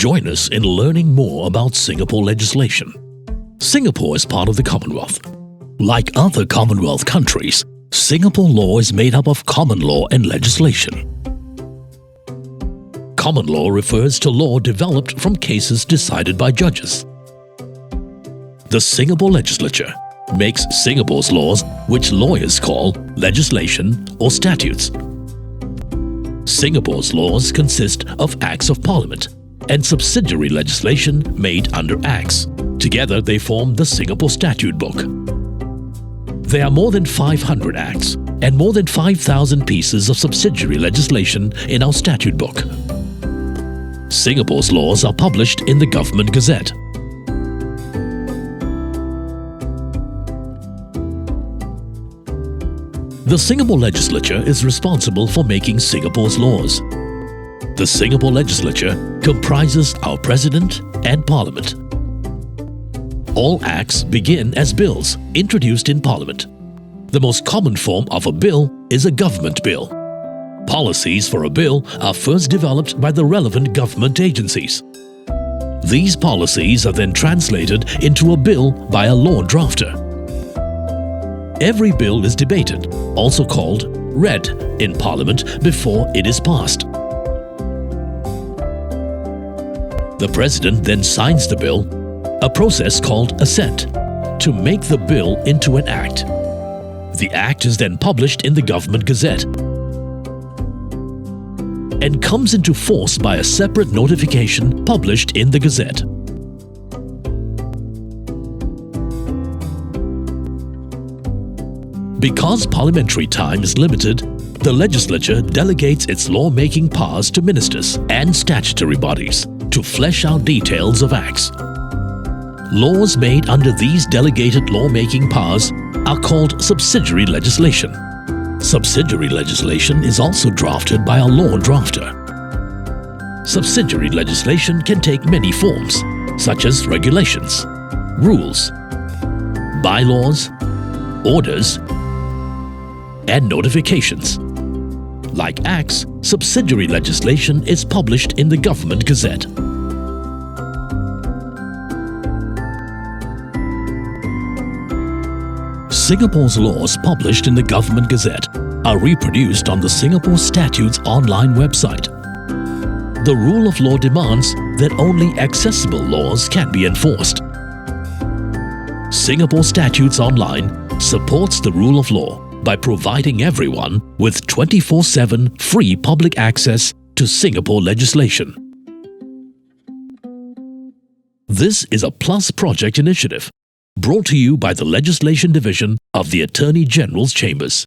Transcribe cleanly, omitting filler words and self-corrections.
Join us in learning more about Singapore legislation. Singapore is part of the Commonwealth. Like other Commonwealth countries, Singapore law is made up of common law and legislation. Common law refers to law developed from cases decided by judges. The Singapore legislature makes Singapore's laws, which lawyers call legislation or statutes. Singapore's laws consist of Acts of Parliament and subsidiary legislation made under Acts. Together they form the Singapore Statute Book. There are more than 500 Acts and more than 5,000 pieces of subsidiary legislation in our Statute Book. Singapore's laws are published in the Government Gazette. The Singapore legislature is responsible for making Singapore's laws. The Singapore legislature comprises our President and Parliament. All acts begin as bills introduced in Parliament. The most common form of a bill is a government bill. Policies for a bill are first developed by the relevant government agencies. These policies are then translated into a bill by a law drafter. Every bill is debated, also called read, in Parliament before it is passed. The President then signs the bill, a process called assent, to make the bill into an act. The act is then published in the Government Gazette and comes into force by a separate notification published in the Gazette. Because parliamentary time is limited, the legislature delegates its law-making powers to ministers and statutory bodies to flesh out details of acts. Laws made under these delegated law-making powers are called subsidiary legislation. Subsidiary legislation is also drafted by a law drafter. Subsidiary legislation can take many forms, such as regulations, rules, bylaws, orders, and notifications. Like acts, subsidiary legislation is published in the Government Gazette. Singapore's laws published in the Government Gazette are reproduced on the Singapore Statutes online website. The rule of law demands that only accessible laws can be enforced. Singapore Statutes Online supports the rule of law by providing everyone with 24/7 free public access to Singapore legislation. This is a PLUS Project initiative brought to you by the Legislation Division of the Attorney General's Chambers.